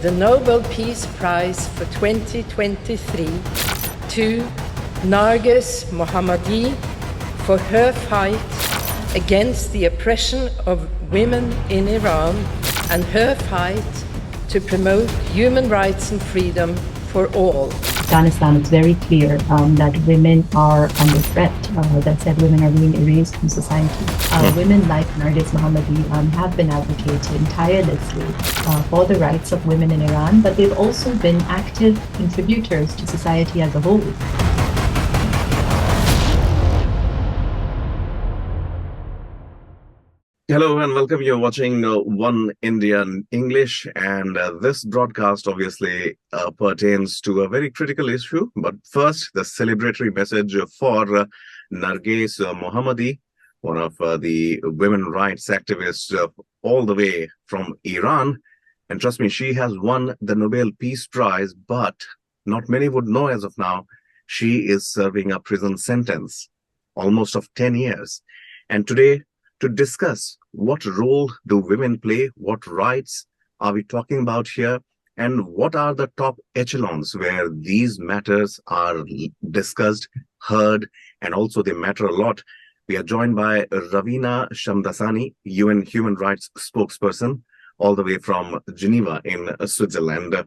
The Nobel Peace Prize for 2023 to Narges Mohammadi for her fight against the oppression of women in Iran and her fight to promote human rights and freedom for all. Afghanistan, it's very clear that women are under threat. That said, women are being erased from society. Women like Narges Mohammadi have been advocating tirelessly for the rights of women in Iran, but they've also been active contributors to society as a whole. Hello and welcome. You're watching One India in English, and this broadcast obviously pertains to a very critical issue. But first, the celebratory message for Narges Mohammadi, one of the women rights activists all the way from Iran. And trust me, she has won the Nobel Peace Prize, but not many would know as of now, she is serving a prison sentence, almost of 10 years. And today, to discuss what role do women play, what rights are we talking about here, and what are the top echelons where these matters are discussed, heard, and also they matter a lot. We are joined by Ravina Shamdasani, UN Human Rights Spokesperson, all the way from Geneva in Switzerland.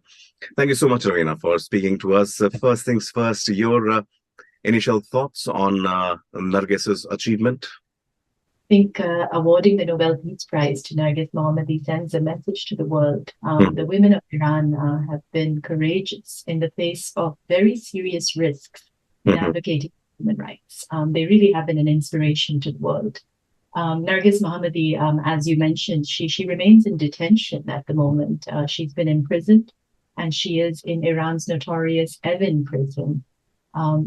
Thank you so much, Ravina, for speaking to us. First things first, your initial thoughts on Narges's achievement? I think awarding the Nobel Peace Prize to Narges Mohammadi sends a message to the world. The women of Iran have been courageous in the face of very serious risks in advocating human rights. They really have been an inspiration to the world. Narges Mohammadi, as you mentioned, she remains in detention at the moment. She's been imprisoned, and she is in Iran's notorious Evin prison,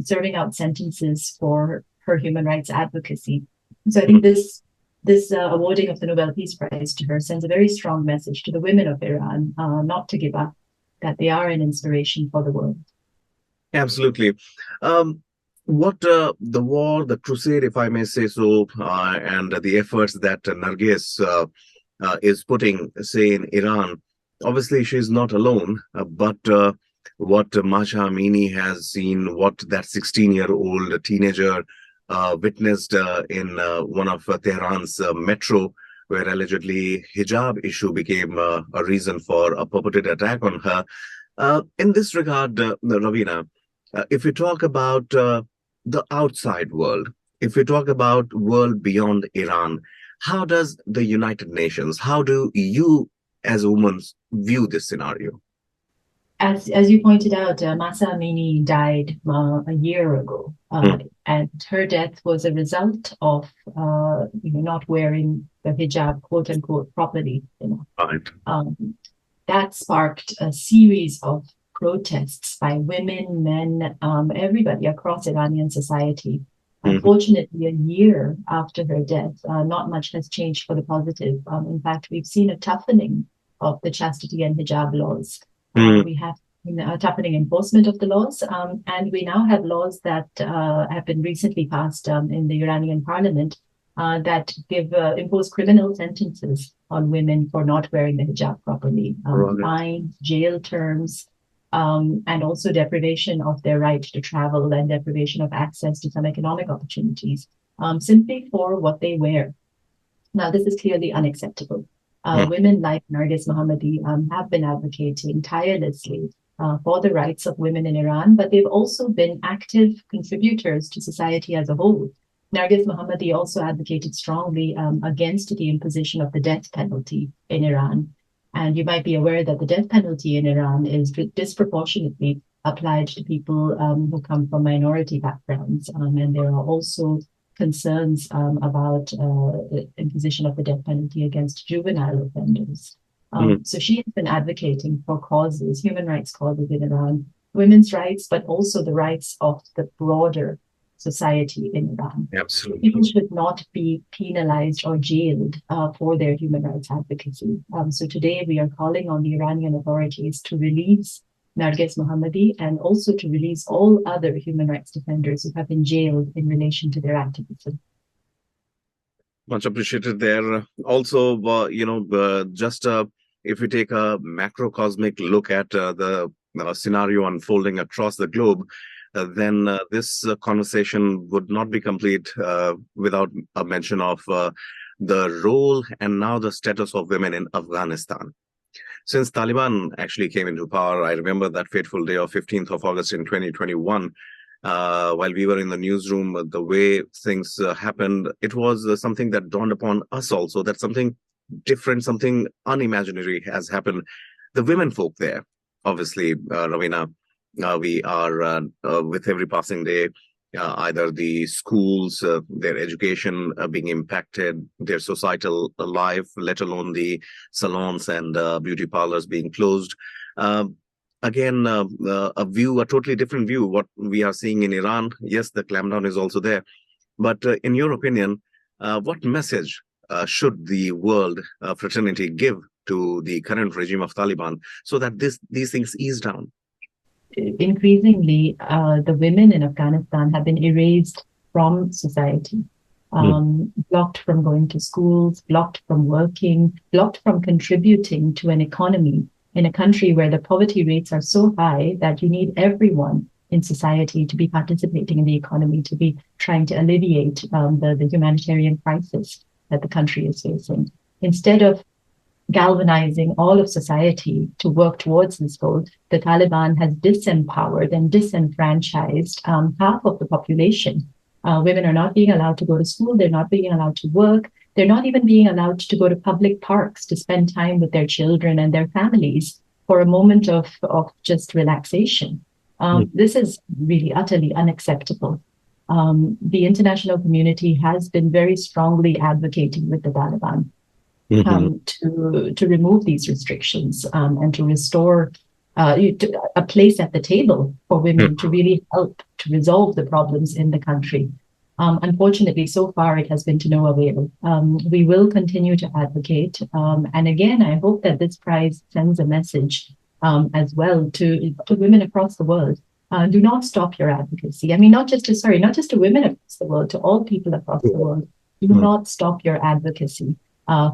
serving out sentences for her human rights advocacy. So I think this awarding of the Nobel Peace Prize to her sends a very strong message to the women of Iran, not to give up, that they are an inspiration for the world. Absolutely. What the war, the crusade, if I may say so, and the efforts that Narges is putting, say, in Iran, obviously she's not alone, but what Mahsa Amini has seen, what that 16-year-old teenager witnessed in one of Tehran's metro, where allegedly hijab issue became a reason for a purported attack on her. In this regard, Ravina, if we talk about the outside world, if we talk about world beyond Iran, how does the United Nations, how do you as a woman view this scenario? As you pointed out, Mahsa Amini died a year ago, and her death was a result of not wearing the hijab, quote unquote, properly. Right. That sparked a series of protests by women, men, everybody across Iranian society. Unfortunately, a year after her death, not much has changed for the positive. In fact, we've seen a toughening of the chastity and hijab laws. We have a toughening enforcement of the laws, and we now have laws that have been recently passed in the Iranian parliament that impose criminal sentences on women for not wearing the hijab properly, fines, jail terms, and also deprivation of their right to travel and deprivation of access to some economic opportunities, simply for what they wear. Now, this is clearly unacceptable. Women like Narges Mohammadi have been advocating tirelessly for the rights of women in Iran, but they've also been active contributors to society as a whole. Narges Mohammadi also advocated strongly against the imposition of the death penalty in Iran. And you might be aware that the death penalty in Iran is disproportionately applied to people who come from minority backgrounds. And there are also concerns about the imposition of the death penalty against juvenile offenders. So she has been advocating for causes, human rights causes in Iran, women's rights, but also the rights of the broader society in Iran. Absolutely. People should not be penalized or jailed for their human rights advocacy. So today we are calling on the Iranian authorities to release Narges Mohammadi and also to release all other human rights defenders who have been jailed in relation to their activism. Much appreciated there. Also, just if we take a macrocosmic look at the scenario unfolding across the globe, then this conversation would not be complete without a mention of the role and now the status of women in Afghanistan. Since Taliban actually came into power, I remember that fateful day of 15th of August in 2021. While we were in the newsroom, the way things happened, it was something that dawned upon us also, that something different, something unimaginary has happened. The women folk there, obviously, Ravina, we are with every passing day, either the schools, their education being impacted, their societal life, let alone the salons and beauty parlors being closed. Again, a totally different view, what we are seeing in Iran. Yes, the clampdown is also there. But in your opinion, what message should the world fraternity give to the current regime of Taliban so that these things ease down? Increasingly, the women in Afghanistan have been erased from society, blocked from going to schools, blocked from working, blocked from contributing to an economy in a country where the poverty rates are so high that you need everyone in society to be participating in the economy, to be trying to alleviate the humanitarian crisis that the country is facing. Instead of galvanizing all of society to work towards this goal, the Taliban has disempowered and disenfranchised half of the population. Women are not being allowed to go to school. They're not being allowed to work. They're not even being allowed to go to public parks to spend time with their children and their families for a moment of just relaxation. This is really utterly unacceptable. The international community has been very strongly advocating with the Taliban to remove these restrictions and to restore a place at the table for women to really help to resolve the problems in the country. Unfortunately, so far it has been to no avail. We will continue to advocate. And again, I hope that this prize sends a message as well to women across the world. Do not stop your advocacy. I mean, not just to women across the world, to all people across the world. Do not stop your advocacy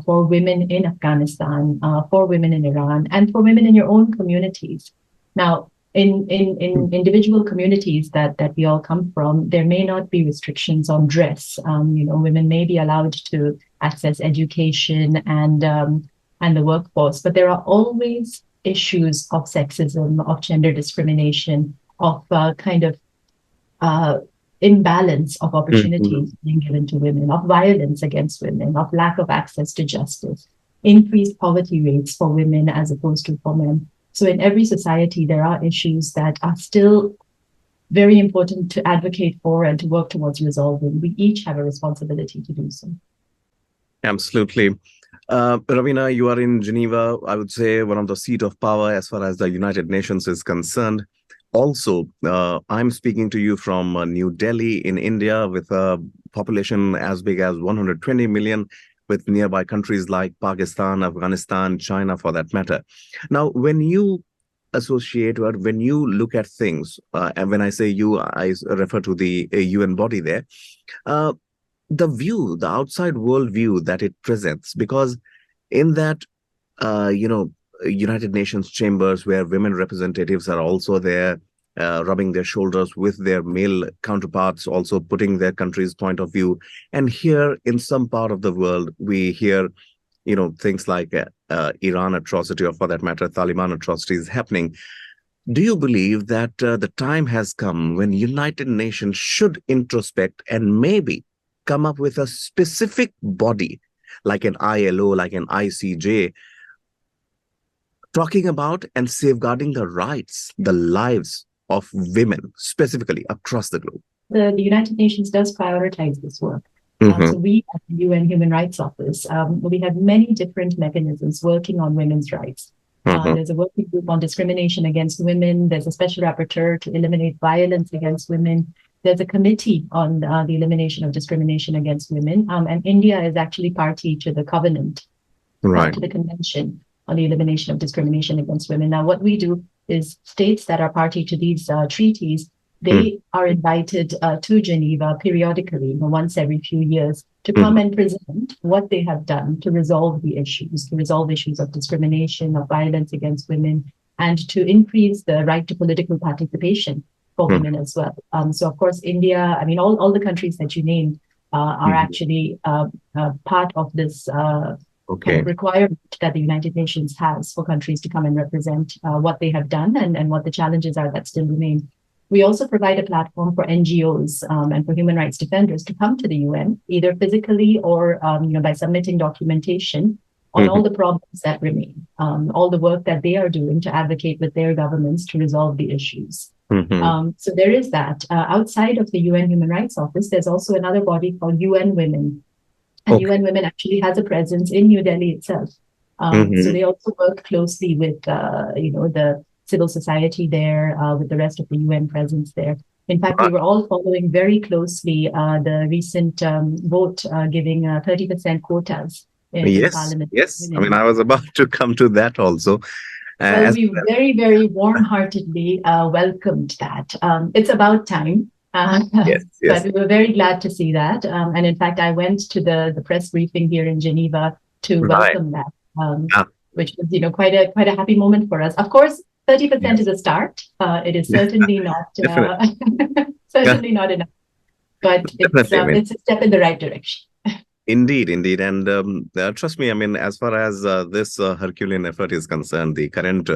for women in Afghanistan, for women in Iran, and for women in your own communities. Now, in individual communities that we all come from, there may not be restrictions on dress. Women may be allowed to access education and the workforce, but there are always issues of sexism, of gender discrimination, of imbalance of opportunities being given to women, of violence against women, of lack of access to justice, increased poverty rates for women as opposed to for men. So in every society, there are issues that are still very important to advocate for and to work towards resolving. We each have a responsibility to do so. Absolutely. Ravina, you are in Geneva, I would say one of the seat of power as far as the United Nations is concerned. Also, I'm speaking to you from New Delhi in India with a population as big as 120 million, with nearby countries like Pakistan, Afghanistan, China for that matter. Now, when you associate or when you look at things, and when I say you, I refer to the UN body there, the view, the outside world view that it presents, because in that, United Nations chambers where women representatives are also there, rubbing their shoulders with their male counterparts, also putting their country's point of view. And here in some part of the world, we hear, things like Iran atrocity, or for that matter, Taliban atrocities happening. Do you believe that the time has come when United Nations should introspect and maybe come up with a specific body like an ILO, like an ICJ, talking about and safeguarding the rights, the lives of women, specifically across the globe? The United Nations does prioritize this work. So we at the UN Human Rights Office, we have many different mechanisms working on women's rights. There's a working group on discrimination against women. There's a special rapporteur to eliminate violence against women. There's a committee on the elimination of discrimination against women. And India is actually party to the covenant, to the convention on the elimination of discrimination against women. Now, what we do is states that are party to these treaties, they are invited to Geneva periodically, once every few years, to come and present what they have done to resolve issues of discrimination, of violence against women, and to increase the right to political participation for women as well. So, of course, India, I mean, all the countries that you named are actually part of this kind of requirement that the United Nations has for countries to come and represent what they have done and what the challenges are that still remain. We also provide a platform for NGOs and for human rights defenders to come to the UN, either physically or by submitting documentation on all the problems that remain, all the work that they are doing to advocate with their governments to resolve the issues. So there is that. Outside of the UN Human Rights Office, there's also another body called UN Women. And UN Women actually has a presence in New Delhi itself. So they also work closely with, the civil society there, with the rest of the UN presence there. In fact, we were all following very closely the recent vote giving 30% quotas in Parliament. Yes, I mean, I was about to come to that also. Well, we very, very warm-heartedly welcomed that. It's about time. Yes. But we were very glad to see that. And in fact, I went to the press briefing here in Geneva to welcome that, which was, quite a happy moment for us. Of course, 30% is a start. It is certainly not certainly not enough, but it's a step in the right direction. Indeed. And trust me, I mean, as far as this Herculean effort is concerned, the current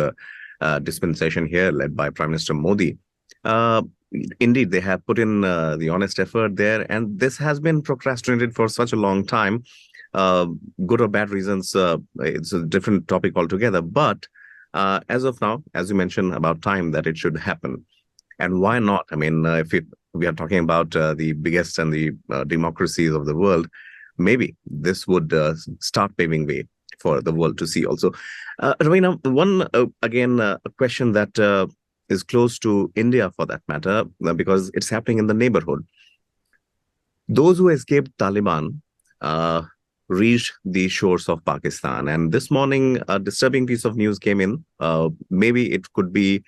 dispensation here led by Prime Minister Modi, indeed, they have put in the honest effort there. And this has been procrastinated for such a long time. Good or bad reasons, it's a different topic altogether. But as of now, as you mentioned about time, that it should happen. And why not? I mean, we are talking about the biggest and the democracies of the world, maybe this would start paving way for the world to see also. Ravina, a question that is close to India for that matter, because it's happening in the neighborhood. Those who escaped Taliban reached the shores of Pakistan. And this morning, a disturbing piece of news came in. Maybe it could be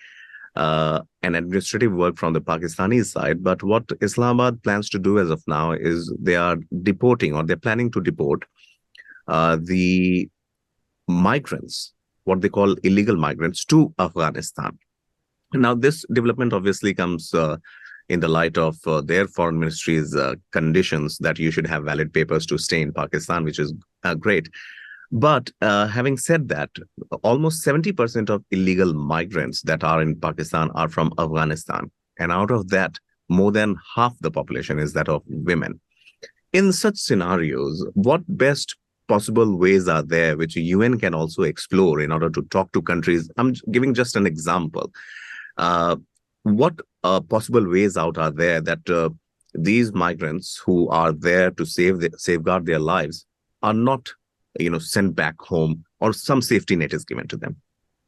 an administrative work from the Pakistani side, but what Islamabad plans to do as of now is they are deporting, or they're planning to deport the migrants, what they call illegal migrants, to Afghanistan. Now, this development obviously comes in the light of their foreign ministry's conditions that you should have valid papers to stay in Pakistan, which is great. But having said that, almost 70% of illegal migrants that are in Pakistan are from Afghanistan. And out of that, more than half the population is that of women. In such scenarios, what best possible ways are there which the UN can also explore in order to talk to countries? I'm giving just an example. What possible ways out are there that these migrants who are there to safeguard their lives are not sent back home, or some safety net is given to them?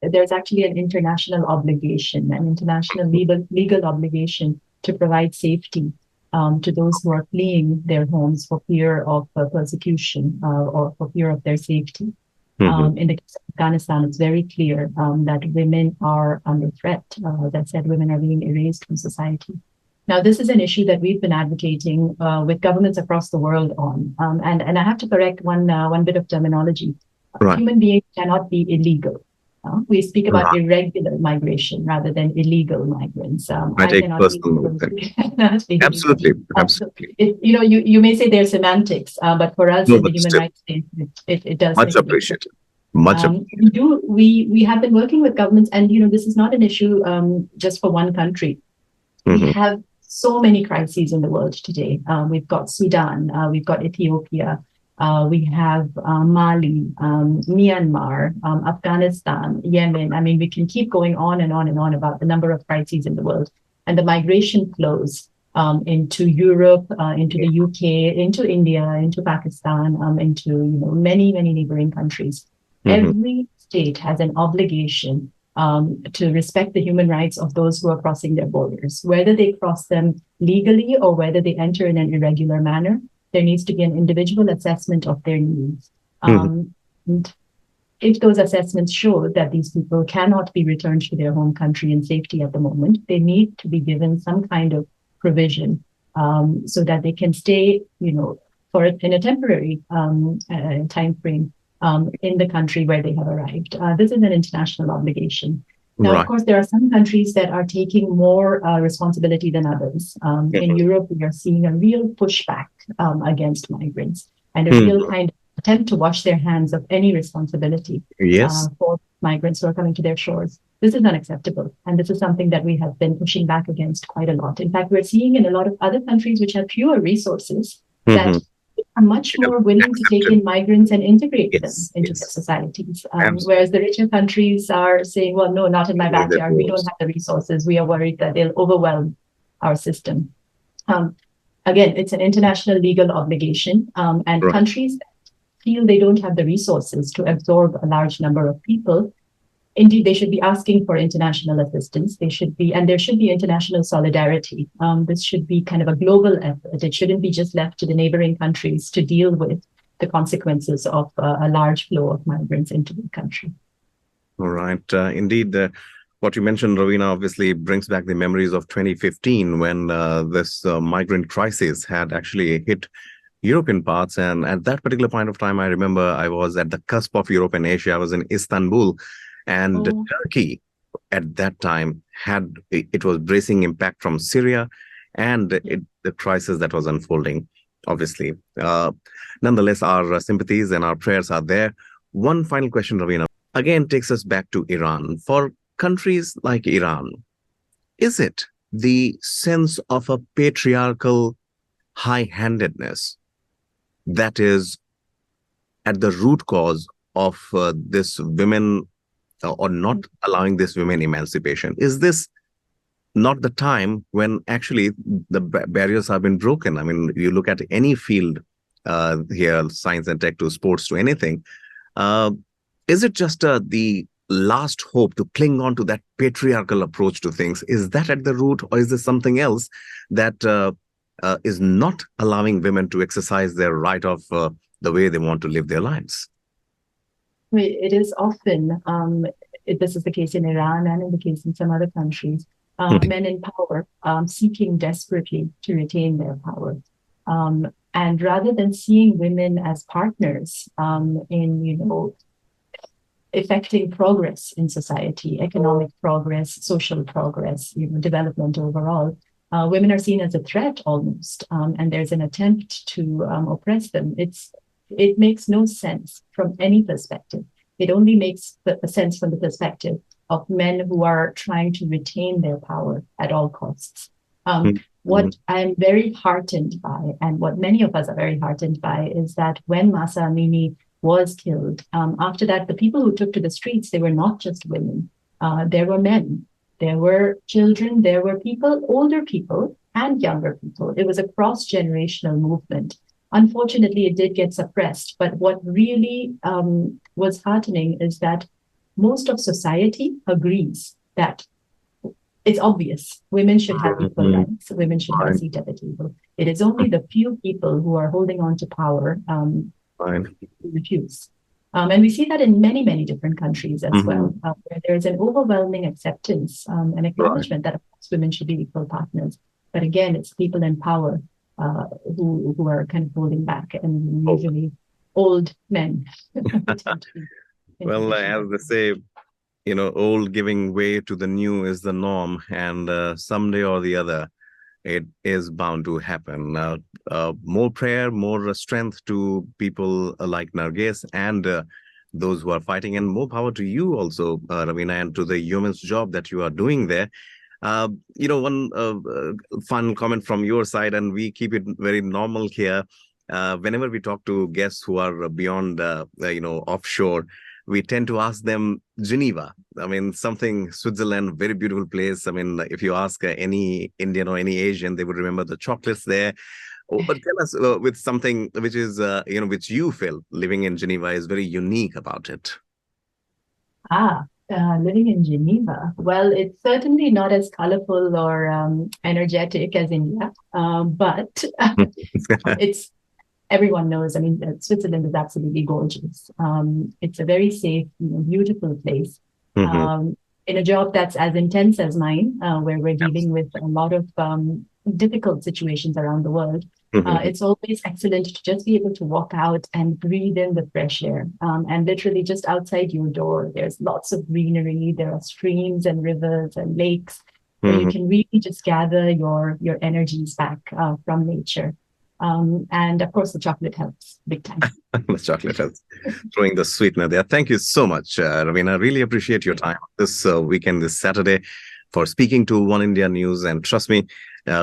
There's actually an international obligation, an international legal obligation to provide safety to those who are fleeing their homes for fear of persecution or for fear of their safety. In the case of Afghanistan, it's very clear that women are under threat. As I said, women are being erased from society. Now, this is an issue that we've been advocating with governments across the world on. And I have to correct one bit of terminology. Right. Human beings cannot be illegal. We speak about irregular migration rather than illegal migrants. I take personal Absolutely. You may say they're semantics, but for us in the human rights space, it does. Much appreciated. We have been working with governments, and this is not an issue just for one country. We have so many crises in the world today. We've got Sudan, we've got Ethiopia, we have Mali, Myanmar, Afghanistan, Yemen. I mean, we can keep going on and on and on about the number of crises in the world, and the migration flows into Europe, into the UK, into India, into Pakistan, into many neighboring countries. Every state has an obligation to respect the human rights of those who are crossing their borders, whether they cross them legally or whether they enter in an irregular manner. There needs to be an individual assessment of their needs. And if those assessments show that these people cannot be returned to their home country in safety at the moment, they need to be given some kind of provision so that they can stay, in a temporary time frame in the country where they have arrived. This is an international obligation. Now, Right. of course, there are some countries that are taking more responsibility than others. In Europe, we are seeing a real pushback against migrants and a real kind of attempt to wash their hands of any responsibility Yes. for migrants who are coming to their shores. This is unacceptable. And this is something that we have been pushing back against quite a lot. In fact, we're seeing in a lot of other countries which have fewer resources that are much more willing to take in migrants and integrate them into their societies. Whereas the richer countries are saying, well, no, not in my backyard. We don't have the resources. We are worried that they'll overwhelm our system. Again, it's an international legal obligation. And countries that feel they don't have the resources to absorb a large number of people, indeed, they should be asking for international assistance. There should be international solidarity. This should be kind of a global effort. It shouldn't be just left to the neighboring countries to deal with the consequences of a large flow of migrants into the country. All right. Indeed, what you mentioned, Ravina, obviously brings back the memories of 2015 when this migrant crisis had actually hit European parts. And at that particular point of time, I remember I was at the cusp of Europe and Asia. I was in Istanbul. And Turkey at that time it was bracing impact from Syria and the crisis that was unfolding, obviously. Nonetheless, our sympathies and our prayers are there. One final question, Ravina, again takes us back to Iran. For countries like Iran, is it the sense of a patriarchal high-handedness that is at the root cause of this women or not allowing this women emancipation? Is this not the time when actually the barriers have been broken? I mean, you look at any field here, science and tech to sports to anything. Is it just the last hope to cling on to that patriarchal approach to things? Is that at the root, or is there something else that is not allowing women to exercise their right of the way they want to live their lives? It is often, this is the case in Iran and in the case in some other countries, men in power seeking desperately to retain their power. And rather than seeing women as partners in, effecting progress in society, economic progress, social progress, development overall, women are seen as a threat almost, and there's an attempt to oppress them. It makes no sense from any perspective. It only makes sense from the perspective of men who are trying to retain their power at all costs. What I'm very heartened by, and what many of us are very heartened by, is that when Mahsa Amini was killed, after that, the people who took to the streets, they were not just women. There were men, there were children, there were people, older people and younger people. It was a cross-generational movement. Unfortunately, it did get suppressed. But what really was heartening is that most of society agrees that it's obvious women should have equal rights, women should have a seat at the table. It is only the few people who are holding on to power who refuse. And we see that in many, many different countries as well, where there is an overwhelming acceptance and acknowledgement that of course, women should be equal partners. But again, it's people in power who are kind of holding back, and usually old men. Well, as they say, old giving way to the new is the norm, and someday or the other, it is bound to happen. More prayer, more strength to people like Narges and those who are fighting, and more power to you also, Ravina, and to the yeoman's job that you are doing there. One final comment from your side, and we keep it very normal here. Whenever we talk to guests who are beyond, offshore, we tend to ask them Geneva. I mean, something Switzerland, very beautiful place. I mean, if you ask any Indian or any Asian, they would remember the chocolates there. But tell us with something which is, which you feel living in Geneva is very unique about it. Living in Geneva. Well, it's certainly not as colorful or energetic as India, but it's, everyone knows, I mean, Switzerland is absolutely gorgeous. It's a very safe, beautiful place. In a job that's as intense as mine, where we're dealing with a lot of difficult situations around the world, It's always excellent to just be able to walk out and breathe in the fresh air. And literally just outside your door, there's lots of greenery. There are streams and rivers and lakes where you can really just gather your energies back from nature. And of course, the chocolate helps big time. The chocolate helps. Throwing the sweetener there. Thank you so much, Ravina. I really appreciate your time this weekend, this Saturday, for speaking to One India News. And trust me,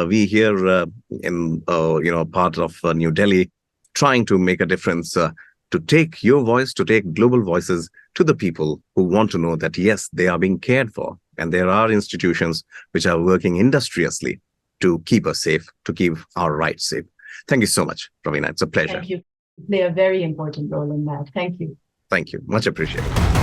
we here in part of New Delhi, trying to make a difference, to take your voice, to take global voices to the people who want to know that, yes, they are being cared for. And there are institutions which are working industriously to keep us safe, to keep our rights safe. Thank you so much, Ravina. It's a pleasure. Thank you. You play a very important role in that. Thank you. Thank you. Much appreciated.